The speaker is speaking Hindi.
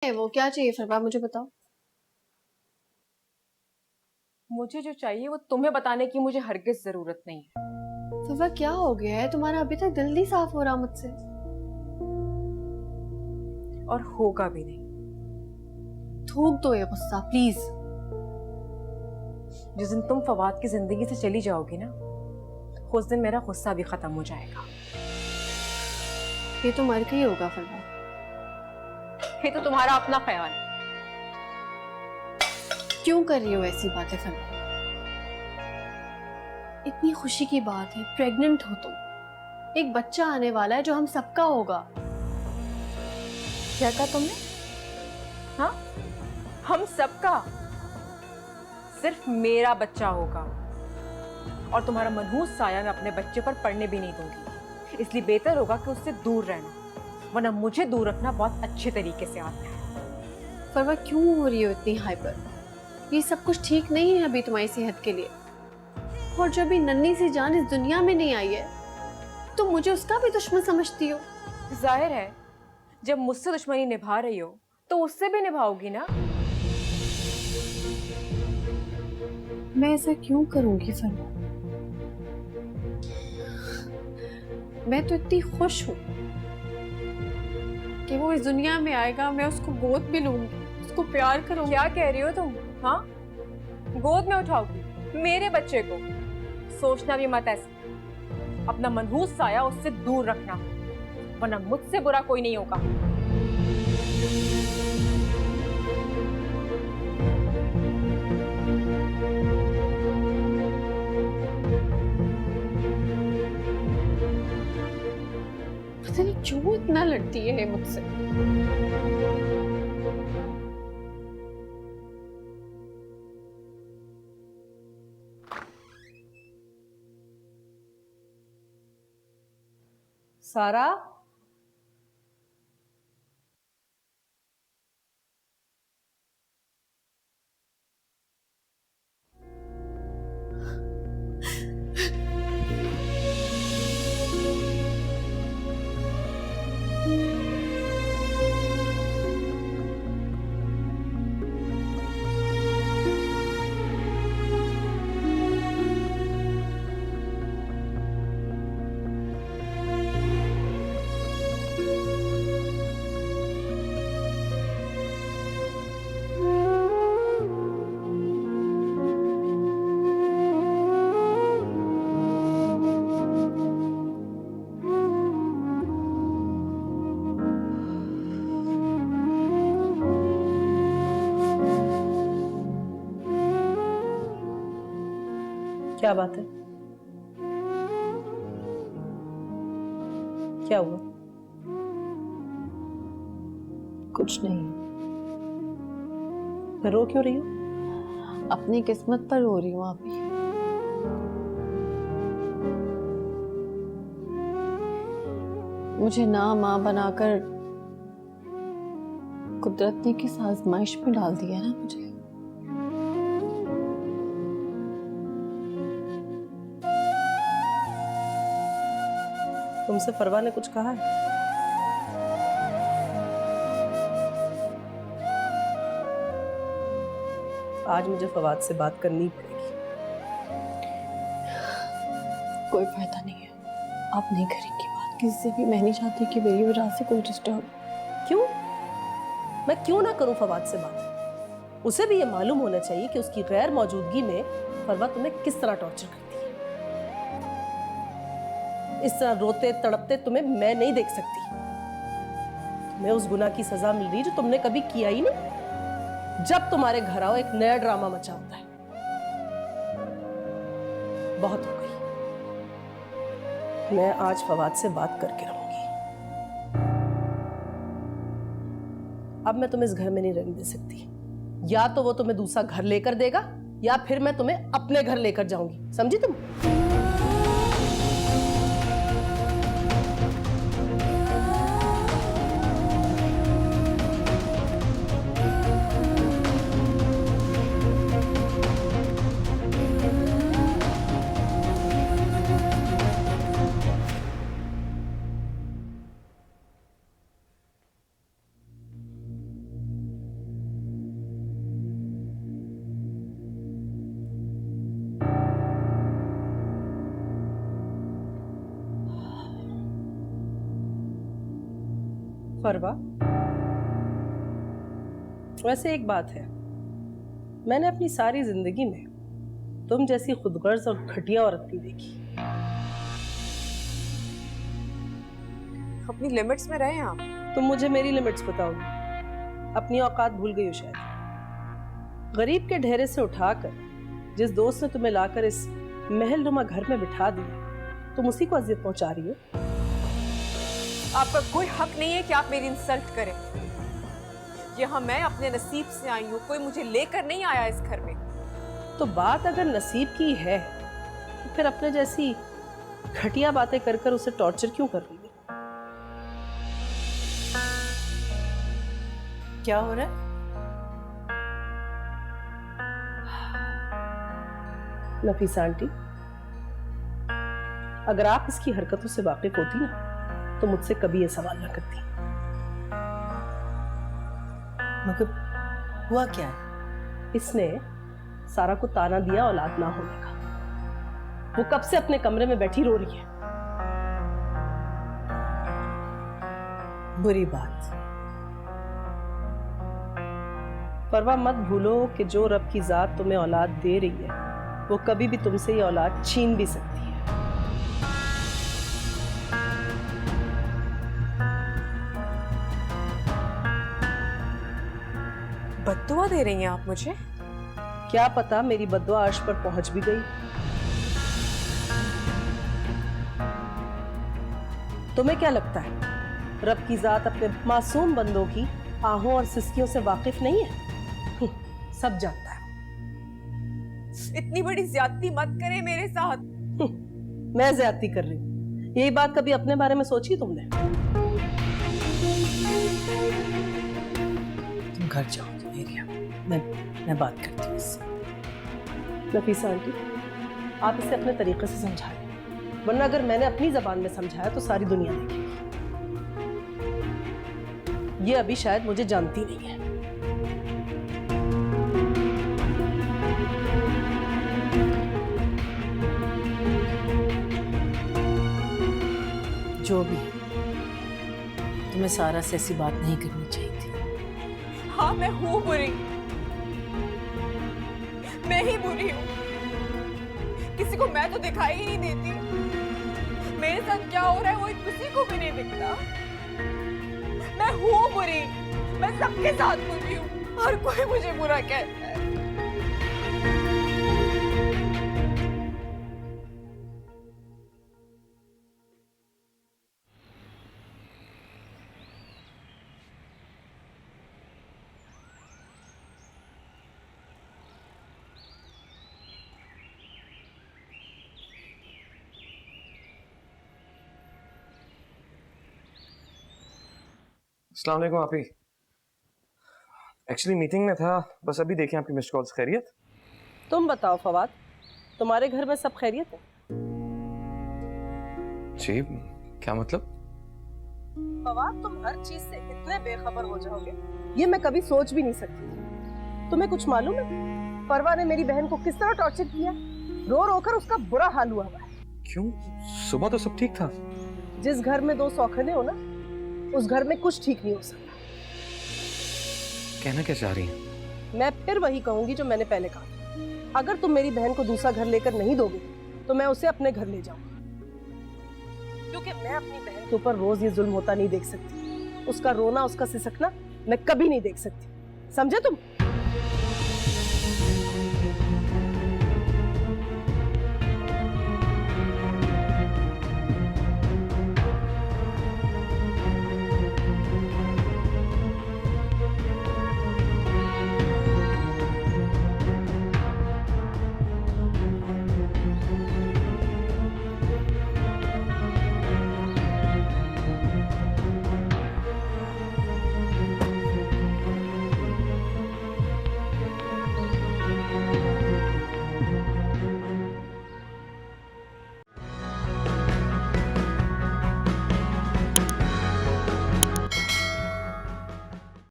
है वो क्या चाहिए फिर मुझे बताओ। मुझे जो चाहिए वो तुम्हें बताने की मुझे हरगिज जरूरत नहीं है। फिर क्या हो गया है तुम्हारा? अभी तक दिल नहीं साफ हो रहा मुझसे। और होगा भी नहीं। थूक दो ये गुस्सा प्लीज। जिस दिन तुम फवाद की जिंदगी से चली जाओगी ना, उस दिन मेरा गुस्सा भी खत्म हो जाएगा। ये तो मर के ही होगा फिर। ये तो तुम्हारा अपना ख्याल है। क्यों कर रही हो ऐसी बातें फिर? इतनी खुशी की बात है, प्रेग्नेंट हो तुम, एक बच्चा आने वाला है जो हम सबका होगा। क्या कहा तुमने? हाँ, हम सबका? सिर्फ मेरा बच्चा होगा। और तुम्हारा मनहूस साया मैं अपने बच्चे पर पड़ने भी नहीं दूंगी। इसलिए बेहतर होगा कि उससे दूर रहना, वरना मुझे दूर रखना बहुत अच्छे तरीके से आता है। फरवा क्यों हो रही हो इतनी हाइपर? ये सब कुछ ठीक नहीं है अभी तुम्हारी सेहत के लिए। और जब भी नन्ही सी जान इस दुनिया में नहीं आई है तो मुझे उसका भी दुश्मन समझती हो। जाहिर है, जब मुझसे दुश्मनी निभा रही हो तो उससे भी निभाओगी ना। मैं ऐसा क्यों करूंगी फरवा? मैं तो इतनी खुश हूं कि वो इस दुनिया में आएगा, मैं उसको गोद में लूंगी, उसको प्यार करूंगी। क्या कह रही हो तुम? हाँ, गोद में उठाओगी मेरे बच्चे को? सोचना भी मत ऐसे। अपना मनहूस साया उससे दूर रखना, वरना मुझसे बुरा कोई नहीं होगा। पता नहीं क्यों इतना लड़ती है मुझसे। सारा, क्या बात है? क्या हुआ? कुछ नहीं। फिर रो क्यों रही हो? अपनी किस्मत पर रो रही हूँ अभी। मुझे ना माँ बनाकर कुदरत ने किस आजमाइश में डाल दिया ना मुझे। तुमसे फरवा ने कुछ कहा है? आज मुझे फवाद से बात करनी पड़ेगी। कोई फायदा नहीं है, आप नहीं करेंगी बात किसी से भी। मैं नहीं चाहती कि मेरी वजह से कोई डिस्टर्ब। क्यों? मैं क्यों ना करूं फवाद से बात? उसे भी ये मालूम होना चाहिए कि उसकी गैर मौजूदगी में फरवा तुम्हें किस तरह टॉर्चर करती है। इस तरह रोते तड़पते तुम्हें मैं नहीं देख सकती। तुम्हें उस गुनाह की सजा मिल रही जो तुमने कभी किया ही नहीं। जब तुम्हारे घर आओ एक नया ड्रामा मचा होता है। बहुत हो गई। मैं आज फवाद से बात करके रहूंगी। अब मैं तुम्हें इस घर में नहीं रहने दे सकती। या तो वो तुम्हें दूसरा घर लेकर देगा या फिर मैं तुम्हें अपने घर लेकर जाऊंगी। समझी तुम? फरवा, वैसे एक बात है, मैंने अपनी सारी जिंदगी में तुम जैसी खुदगर्ज और घटिया औरत नहीं देखी। अपनी लिमिट्स में रहे आप। तुम मुझे मेरी लिमिट्स बताओगी, अपनी औकात भूल गई हो शायद। गरीब के ढेरे से उठाकर जिस दोस्त ने तुम्हें लाकर इस महलनुमा घर में बिठा दिया, तुम उसी को अजियत पहुंचा रही हो। आपका कोई हक नहीं है कि आप मेरी इंसल्ट करें। यहाँ मैं अपने नसीब से आई हूँ, कोई मुझे लेकर नहीं आया इस घर में। तो बात अगर नसीब की है तो फिर अपने जैसी घटिया बातें कर कर उसे टॉर्चर क्यों कर रही है? क्या हो रहा है? नफीसा आंटी, अगर आप इसकी हरकतों से वाकिफ होती ना तो मुझसे कभी ये सवाल ना करती। मगर हुआ क्या है? इसने सारा को ताना दिया औलाद ना होने का। वो कब से अपने कमरे में बैठी रो रही है। बुरी बात। परवा मत भूलो कि जो रब की जात तुम्हें औलाद दे रही है वो कभी भी तुमसे ये औलाद छीन भी सकती है। बद्दुआ दे रही हैं आप मुझे? क्या पता मेरी बद्दुआ अर्श पर पहुंच भी गई। तुम्हें क्या लगता है रब की जात अपने मासूम बंदों की आहों और सिसकियों से वाकिफ नहीं है? सब जानता है। इतनी बड़ी ज्यादती मत करें मेरे साथ। मैं ज्यादती कर रही हूँ, यही बात कभी अपने बारे में सोची तुमने? तुम घर जाओ एरिया, मैं बात करती हूँ इससे। नफीसा आंटी, आप इसे अपने तरीके से समझाएं, वरना अगर मैंने अपनी जबान में समझाया तो सारी दुनिया देखेगी। ये अभी शायद मुझे जानती नहीं है। जो भी है, तुम्हें सारा से ऐसी बात नहीं करनी चाहिए थी। हाँ, मैं हूँ बुरी, मैं ही बुरी हूँ। किसी को मैं तो दिखाई ही नहीं देती। मेरे साथ क्या हो रहा है वो किसी को भी नहीं दिखता। मैं हूँ बुरी, मैं सबके साथ बुरी हूँ, हर कोई मुझे बुरा कहता है। अस्सलाम वालेकुम आपी। एक्चुअली मीटिंग में था, बस अभी देखें आपकी मिस्ड कॉल्स। खैरियत? तुम बताओ फवाद, तुम्हारे घर में सब खैरियत है? जी, क्या मतलब? फवाद, तुम हर चीज से इतने बेखबर हो जाओगे ये मैं कभी सोच भी नहीं सकती। तुम्हें कुछ मालूम है परवा ने मेरी बहन को किस तरह टॉर्चर किया? रो रो कर उसका बुरा हाल हुआ है। क्यों? सुबह तो सब ठीक था। जिस घर में दो सौखने हो ना, उस घर में कुछ ठीक नहीं हो सकता। कहना क्या चाह रही हैं? मैं फिर वही कहूंगी जो मैंने पहले कहा, अगर तुम मेरी बहन को दूसरा घर लेकर नहीं दोगे तो मैं उसे अपने घर ले जाऊंगा, क्योंकि मैं अपनी बहन के ऊपर रोज ये जुल्म होता नहीं देख सकती। उसका रोना, उसका सिसकना मैं कभी नहीं देख सकती। समझे तुम?